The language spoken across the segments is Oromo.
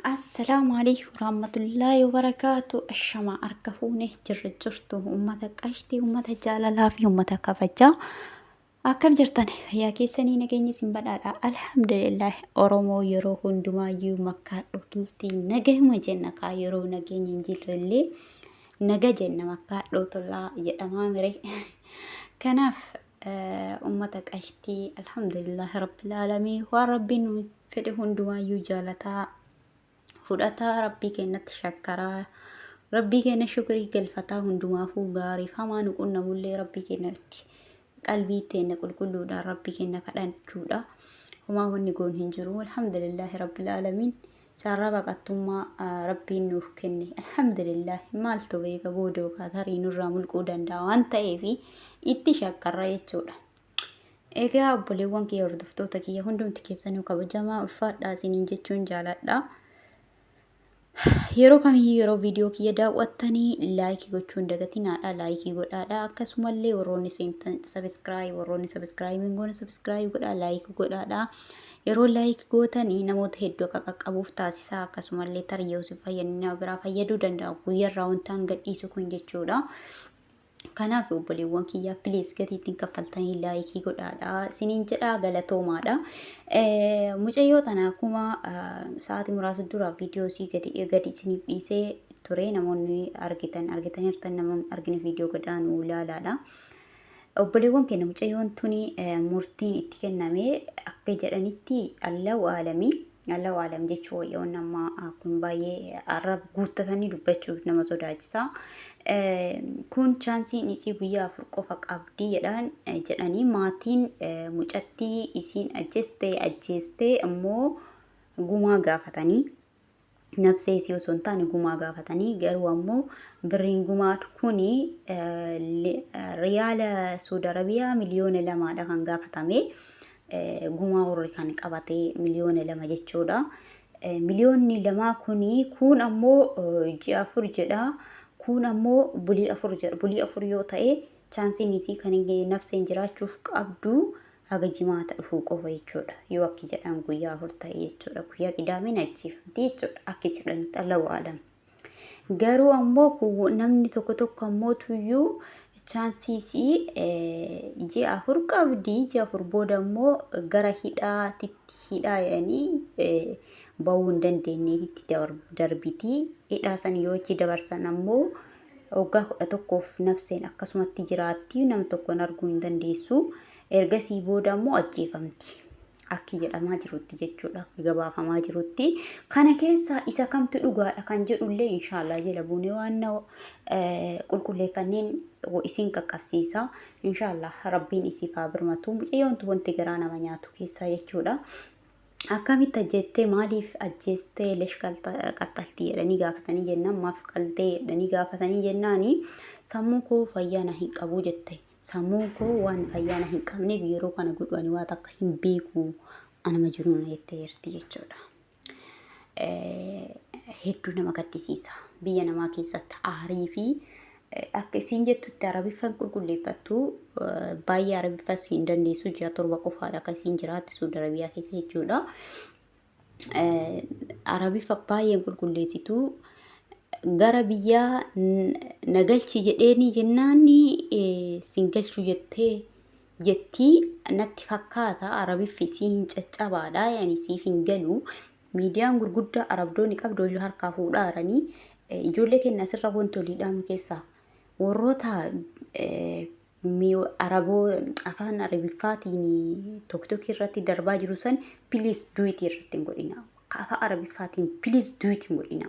السلام عليكم ورحمة الله وبركاته. الشمع أركفونه جرجرته أمتا قشتي أمتا جاللا في أمتا كفجا أكم جرتني يا كيسني نجيني سنبدا الحمد لله أرومو يرو هندما يو مكة لطلتي نجه مجنة كايرو نجيني جلرلي نجا جنة مكة لطلا جدما مري كناف أمتا قشتي الحمد لله رب العالمين وربي فده هندما يو جالتا fudhataa rabbii keenyatti shakkaraa rabbii keenya shukrii galfataa hundumaafuu gaarii hamaa nu qunnamullee rabbii keenyatti qalbii teenya qulqulluudhaan rabbii keenya kadhachuudha. Homaa wanni goon hin jiru. Alhamdulillahi rabbil aalamiin saarraa baqattummaa rabbiin nuuf kenne. Alhamdulillahi maaltu beeka boodoo tarii nurraa mulquu danda'a waan ta'eef itti shakkarra jechuudha. Egaa obboleewwan kiyya hordoftoota kiyya hundumti keessanuu kabajamaa ulfaadhaa isiniin jechuun jaaladha. Yeroo kamiyyuu yeroo viidiyoo kiyya daawwattanii laayikii gochuun dagatinaadha. Laayikii godhaadha. Akkasumallee warroonni sabiskiraayibiin goona sabiskiraayib godhaa, laayikii godhaadha. Yeroo laayikii gootanii namoota hedduu akka qaqqabuuf taasisaa. Akkasumallee tarii yoo si fayyadina biraa fayyaduu danda'a. Guyyarraa wantaan gadhiisu kun jechuudha. Kanaaf obboleewwan kiyyaa please gatiitiin kaffaltanii laayikii godhaadha. Isiniin jedhaa galatoomaadha. Mucayyoo tana akkuma sa'aatii muraasa dura viidiyoo sii gadi isiniif dhiisee ture. Namoonni argitaniirtan namoonni argine viidiyoo godhaan ilaalaadha. Obboleewwan keenya mucayyoon tuni murtiin itti kenname akka jedhanitti Allahu aalamii. Allahu aalam jechuun yoo nama kun baay'ee arrab guuttatanii dubbachuuf nama sodaachisa. Kun chaansiin isii guyyaa 4 qofa qabdi jedhanii maatiin mucattii isiin ajjeestee immoo gumaa gaafatanii nabsee isii osoo hin taane gumaa gaafatanii garuu ammoo birriin gumaa kuni riyaala Saudi Arabiyaa miliyoona 2 kan gaafatame. Gumaa warri kan qabatee miliyoona 2 jechuudha. Miliyoonni 2 kun ammoo ji'a 4 jedha. Kun ammoo bulii 4 jedha. Bulii 4 yoo ta'e chaansiin isii kan nabseen jiraachuuf qabdu haga jimaata dhufuu qofa jechuudha. Yoo akki jedhan guyyaa 4 ta'e jechuudha. Guyyaa qidaameen ajjeefamti jechuudha. Akki jedhanitti Allahu aalam. Garuu ammoo namni tokko ammoo tuyyuu chaansiisii ji'a 4 qabdi. Ji'a 4 booda ammoo gara hidhaa yaanii bahuu hin dandeenyeetti darbiti. Hidhaa san yoo itti dabarsan ammoo waggaa 11f nabseen akkasumatti jiraatti. Nam tokkoon arguu hin dandeessu. Ergasii booda ammoo ajjeefamti. Akki jedhamaa jirutti jechuudha. Akki gabaafamaa jirutti. Kana keessaa isa kamtu dhugaadha kan jedhullee inshaallah jala buunee waan qulqulleeffanneen isin qaqqabsiisa. Inshaallah rabbiin isiif haa birmatu. Mucayyoon wanti garaa nama nyaatu keessaa jechuudha. Akkamitti ajjeettee maaliif ajjeestee lesh qaxxaltii jedhanii gaafatanii jennaan maaf qaltee jedhanii gaafatanii jennaani sammuu koo fayyaa hin qabu jette. Sammuu koo waan fayyaa hin qabneef yeroo kana godhanii waan akka hin beeku anama jiru na jettee jirti jechuudha. Hedduu nama gaddisiisa. Biyya namaa keessatti aarii fi akka isin jettutti arabiffaan qulqulleeffattu baay'ee arabiffas hin dandeessu. Ji'a 7 qofaadha akka isin jiraatti Saudi Arabiyaa keessa jechuudha. Arabiffa baay'een qulqulleessitu gara biyyaa nagalchi jedheeni jennaani singalchu jettii natti fakkaata. Arabiffi isii hin caccabaadha yaani siif hin galu. Miidiyaan gurguddaa arabdoonni qabdu harkaa fuudhaaranii ijoollee keenya asirra wantooliidhaan keessaa warroota afaan arabiffaatiin tokko irratti darbaa jiru san please duwitii irratti hin godhina. Afaan arabiffaatiin please duwitii hin godhina.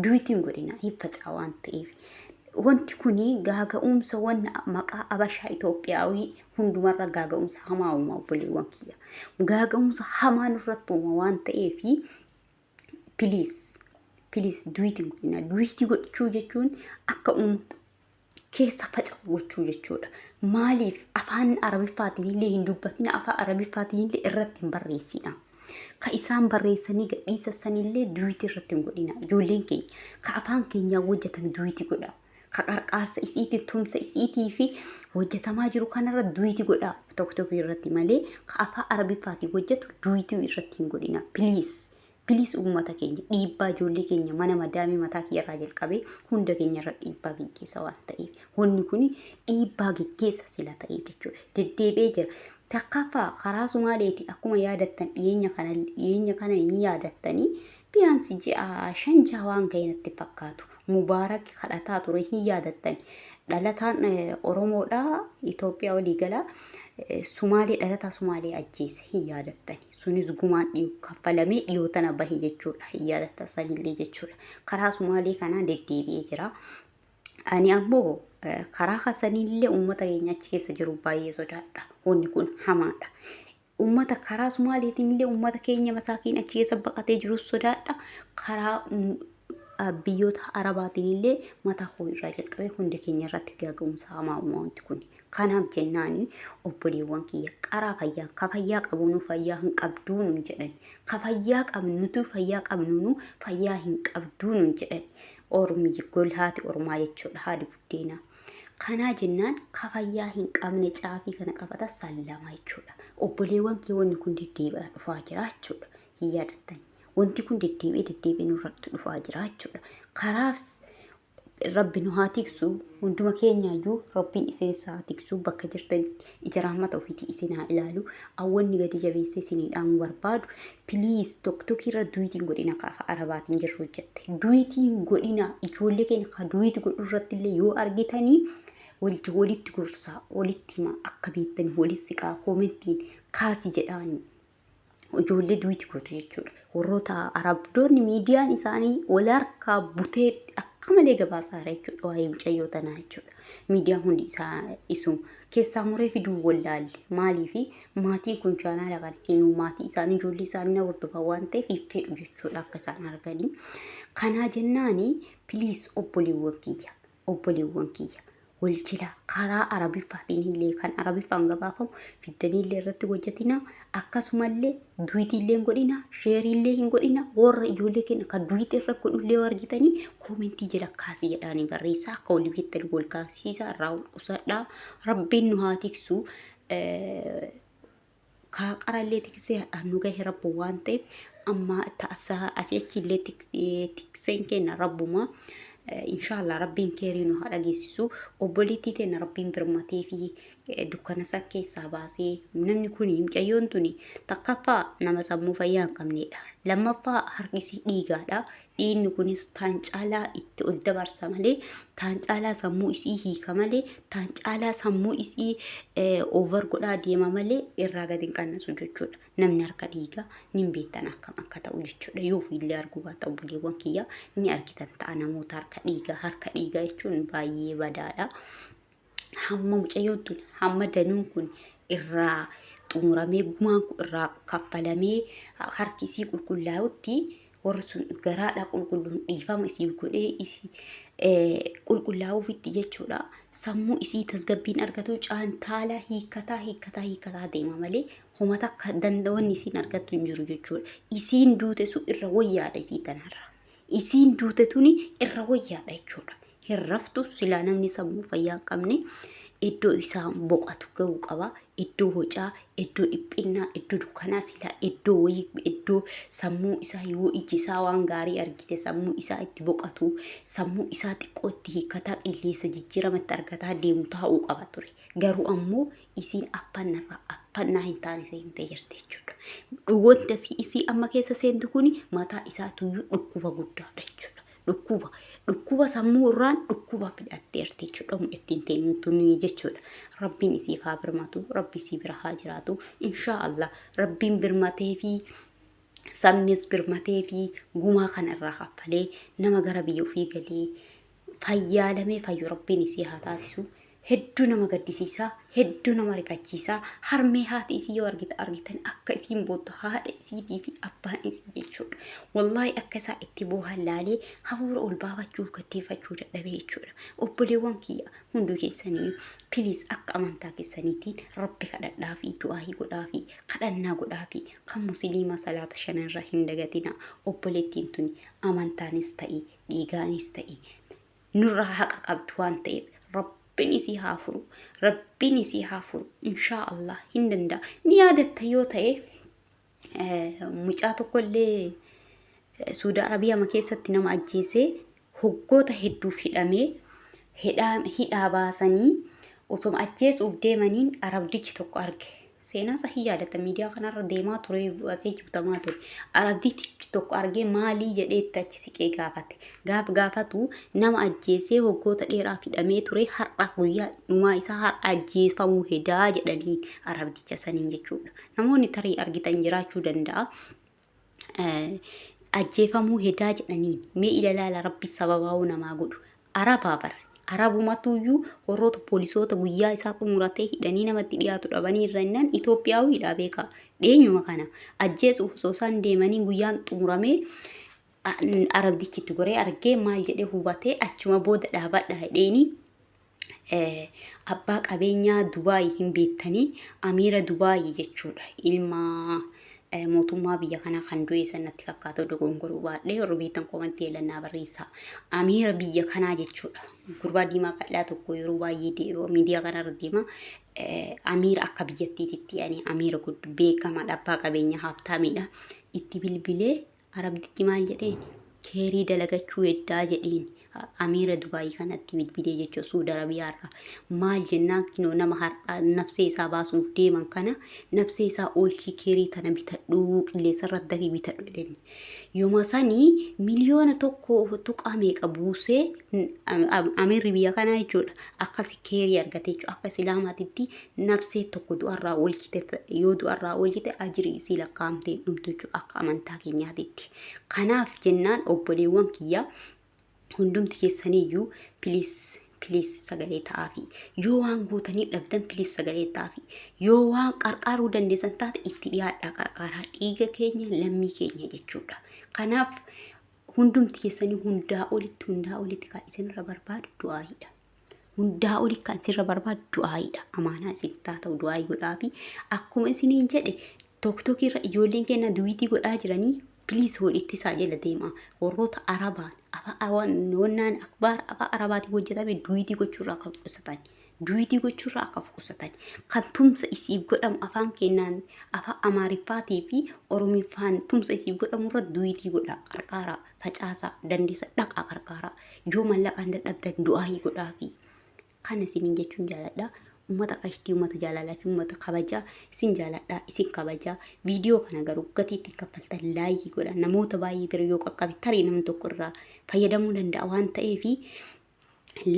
Duwitii hin godhina hin facaa waan ta'eef. Wanti kuni gaaga'umsa wanna maqaa Abashaa Itoophiyaawii hundumarra gaaga'umsa hamaa uumaa obboleewwan kiyya. Gaaga'umsa hamaan irratti uuma waan ta'eef please duwitii hin godhina. Duwitii gochuu jechuun akka keessa faca'u gochuu jechuudha. Maaliif afaan arabiffaatiin illee hin dubbatina, afaan arabiffaatiin illee irratti hin barreessina. Ka isaan barreessanii gadhiisa sanillee duwitii irratti hin godhina. Ijoolleen keenya ka afaan keenyaa hojjetame duwitii godha. Ka qarqaarsa isiitii tumsa isiitii fi hojjetamaa jiru kanarra duwitii godha. Tokko irratti malee ka afaan arabiffaatiin hojjetu duwitii irratti hin godhina. Please bilis uummata keenya dhiibbaa ijoollee keenya mana madaamii mataa kiyarraa jalqabee hunda keenyarra dhiibbaa geggeessa waan ta'eef wanni kun dhiibbaa geggeessa sila ta'eef jechuudha. Deddeebi'ee jira. Takkaffaa karaa Sumaaleeti akkuma yaadattan dhiyeenya kana hin yaadattanii biyaansi ji'a 5 waan ga'e natti fakkaatu. Mubaarak kadhataa ture hin yaadattan. Dhalataan Oromoodhaa Itoophiyaa walii galaa Sumaalee dhalataa Sumaalee ajjeese hin yaadattani. Sunis gumaan kaffalamee dhiyoo tana bahe jechuudha. Hin yaadatta sanillee jechuudha. Karaa Sumaalee kanaa deddeebi'ee jira. Ani ammoo karaa kasanillee uummata keenya achi keessa jiru baay'ee sodaadha. Wanni kun hamaadha. Uummata karaa Sumaaleetiin illee uummata keenya masaakiin achi keessa baqatee jiru sodaadha. Karaa biyyoota Arabaatiin illee mataa koo irraa jalqabee hunda keenya irratti gaaga'umsa hamaa wanti kun. Kanaaf jennaani obboleewwan kiyya qaraa fayyaa ka fayyaa qabuunu fayyaa hin qabduunu jedhan. Ka fayyaa qabnutu fayyaa qabnuunu fayyaa hin qabduunu jedhan. Ormi golhaati ormaa jechuudha haadhi buddeenaa. Kanaa jennaan ka fayyaa hin qabne caafii kana qabata sallamaa jechuudha. Obboleewwan kee wanni kun deddeebi'aa dhufaa jira jechuudha. Hin yaadattani. Wanti kun deddeebi'ee nurratti dhufaa jira jechuudha. Karaaf Rabbi nu haa tiksu hunduma keenya iyyuu Rabbiin isinis haa tiksu bakka jirtanitti ija rahmata ofiitii isin haa ilaalu. Awwanni gadi jabeessee isiniidhaan barbaadu piliis tokkokkii irra duwitiin godhina kaafa Arabaatiin jirru jette. Duwitiin godhina ijoollee keenya ka duwiiti godhu irratti illee yoo argitanii walitti gorsaa walitti himaa akka beektanii walitti siqaa koomentiin kaasi jedhaanii. Ijoollee duwiiti godhu jechuudha. Warroota Arabdoonni miidiyaan isaanii wal harkaa butee akka malee gabaasaa jechuudha. Waa'ee mucayyoo tanaa jechuudha. Miidiyaan hundi isaa isuma keessaa muree fiduu wallaalle maaliifi maatiin kun chaanaala kana kennu maatii isaanii ijoollee isaanii na hordofan waan ta'eef fedhu jechuudha akka isaan arganii. Kanaa jennaani piliis obboleewwan kiyya wal jila karaa Arabiffaatiin illee kan Arabiffaan gabaafamu fiddanii irratti hojjetina akkasumallee duwiitiillee hin godhina sheeriillee hin godhina warra ijoollee keenya kan duwiiti irra godhullee argitanii koomentii jala kaasii jedhaanii barreessaa akka walii beektan wal kaasisaa irraa ol qusadhaa Rabbiin nu haa tiksu qarallee tiksee hadhaan nu gahe rabbu waan ta'eef amma ta'asaa asii achillee tikseen kenna rabbumaa. Inshallah Rabbiin keerii nu haa dhageessisu obboleettii teenya Rabbiin birmatee fi dukkana isaa keessaa baasee namni kun mucayyoon tuni takkaffaa nama sammuu fayyaa hin qabnedha. Lammaffaa harkisii dhiigaadha. Dhiigni kunis taan caalaa itti ol dabarsa malee taan caalaa sammuu isii hiika malee taan caalaa sammuu isii over godhaa deema malee irraa gadi hin qannasu jechuudha. Namni harka dhiigaa ni beektan akkam akka ta'u jechuudha. Yoo fiillee arguu baata obboleewwan kiyya ni argitan ta'a namoota harka dhiigaa jechuun baay'ee badaadha. Hamma mucayyoon tun hamma danuun kun irraa xumuramee gumaan kun irraa kaffalamee harki isii qulqullaa'utti warri sun garaadha qulqulluun dhiifama isii godhee isii qulqullaa'uufitti jechuudha. Sammuu isii tasgabbiin argatu caantaala hiikkataa deema malee homata akka danda'anni isiin argattu hin jiru jechuudha. Isiin duute sun irra wayyaadha isii tanarra. Isiin duute tuni irra wayyaadha jechuudha. Hirraftu silaa namni sammuu fayyaa hin qabne iddoo isaa boqatu ga'uu qaba. Iddoo hocaa, iddoo dhiphinnaa, iddoo dukkanaa silaa iddoo sammuu isaa yoo iji isaa waan gaarii argite sammuu isaa itti boqatu, sammuu isaa xiqqoo itti hiikkataa qilleensa jijjiiramatti argataa deemu taa'uu qaba ture. Garuu ammoo isiin affannaa hin taane seentee jirti jechuudha. Wanti isii amma keessa seentu kuni mataa isaatuyyuu dhukkuba guddaadha jechuudha. Dhukkuba sammuu irraan dhukkuba fidhatteerti jechuudha. Ittiin teenyuutunii jechuudha. Rabbiin isiif haa birmatu, Rabbi isii bira haa jiraatu. Inshaallah Rabbiin birmatee fi sabnis birmatee fi gumaa kanarraa kaffalee nama gara biyya ofii galee fayyaalamee fayyu Rabbiin isii haa taasisu. Hedduu nama gaddisiisaa, hedduu nama rifachiisaa. Harmee haati isii yoo argitan akka isiin boottu haadha isiitii fi abbaan isii jechuudha. Wallaahi akka isaa itti boohan laalee hafuura ol baafachuuf gaddeeffachuu dadhabee jechuudha. Obboleewwan kiyya hunduu keessanii piliis akka amantaa keessaniitiin Rabbi kadhadhaa fi du'aahii godhaa fi kadhannaa godhaa fi kan musliima salaata shanarra hin dagatina. Obboleettiin tuni amantaanis ta'e dhiigaanis ta'e nurraa haqa qabdu waan ta'eef Rabbiin isii haa furu inshaallah hin danda'a. Ni yaadatta yoo ta'e mucaa tokkollee Suudi Arabiyaa ma keessatti nama ajjeesee hoggoota hedduuf hidhaa baasanii osoo ajjeesuuf deemaniin arabdichi tokko arge. Seenaa sahii yaadata miidiyaa kanarra deemaa ture asii jibtamaa ture. Arabdichi tokko argee maalii jedhee itti achi siqee gaafate. Gaafatu nama ajjeesee hoggoota dheeraaf hidhamee ture har'a guyyaa dhumaa isaa har'a ajjeefamuu hedaa jedhaniin arabdicha saniin jechuudha. Namoonni tarii argitan jiraachuu danda'a. Ajjeefamuu hedaa jedhaniin mee ilaala rabbi sababaa'uu namaa godhu. Arabaa bara. Arabumatuyyuu warroota poolisoota guyyaa isaa xumuratee hidhanii namatti dhiyaatu dhabanii irra innaan Itoophiyaawidha beekaa. Dheenyuma kana ajjeesuuf osoo isaan deemanii guyyaan xumuramee arabdichitti goree argee maal jedhee hubatee achuma booda dhaabadha hedheeni abbaa qabeenyaa Dubaayii hin beektanii Amiira Dubaayii jechuudha. Ilma mootummaa biyya kanaa kan du'e sanatti fakkaatu dogongoruu baadhee warra beektan komantii eelannaa barreessaa. Amiira biyya kanaa jechuudha. Gurbaa diimaa qal'aa tokko yeroo baay'ee miidiyaa kanarra deema. Amiira akka biyyattiitti yaani Amiira beekamaadha abbaa qabeenyaa haftaamidha. Itti bilbilee arabditti maal jedheen keerii dalagachuu heddaa jedheen. Amiira Dubaayii kanatti bilbilee jechuudha Suudi Arabiyaarra. Maal jennaan kinoo nama har'a nafsee isaa baasuuf deeman kana nafsee isaa oolchii keerii tana bitadhuu qilleensarra dafii bitadhu jedhani. Yooma sanii miliyoona tokko tuqaa meeqa buusee Amiirri biyya kanaa jechuudha akkasi keerii argate jechuudha. Akka islaamaatitti nafsee tokko du'arraa oolchite yoo du'arraa oolchite ajirii isii lakkaa'amtee dhumtu jechuudha akka amantaa keenyaatitti. Kanaaf jennaan obboleewwan kiyya hundumti keessaniyyuu piliis sagalee ta'aafi yoo waan gootanii dhabdan piliis sagalee ta'aafi yoo waan qarqaaruu dandeessan taate itti dhiyaadhaa qarqaaraa dhiiga keenya lammii keenya jechuudha. Kanaaf hundumti keessanii hundaa olitti kan isinirra barbaadu du'aayidha. Hundaa olitti kan isinirra barbaadu du'aayidha. Amaanaa isin ta'u du'aayii godhaafi akkuma isiniin jedhe tokko irra ijoolleen keenya duwiitii godhaa jiranii piliis walitti isaa jala deema. Warroota Arabaan wannaan akbaar afaan Arabaatiin hojjetame duwiitii gochuurraa kan qusatan. Duwiitii gochuurraa akka qusatan. Kan tumsa isiif godhamu afaan keenyaan afaan Amaariffaatii fi Oromiffaan tumsa isiif godhamurra duwiitii godhaa qarqaaraa facaasaa dandeessa dhaqaa qarqaaraa yoo mallaqaan dadhabdan du'aayii godhaafi kan isiniin jechuun jaaladha. Ummata qashtii ummata jaalalaa fi ummata kabajaa isin jaaladha isin kabajaa viidiyoo kana garuu gatiitti kaffaltan laayikii godha namoota baay'ee bira yoo qaqqabe tarii namni tokko irraa fayyadamuu danda'a waan ta'eef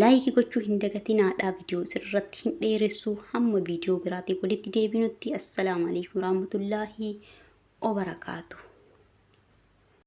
laayikii gochuu hin dagatinaadha. Viidiyoo sirratti hin dheeressu hamma viidiyoo biraatiif walitti deebinutti assalaamu alaykum warahmatullaahi wabarakaatuh.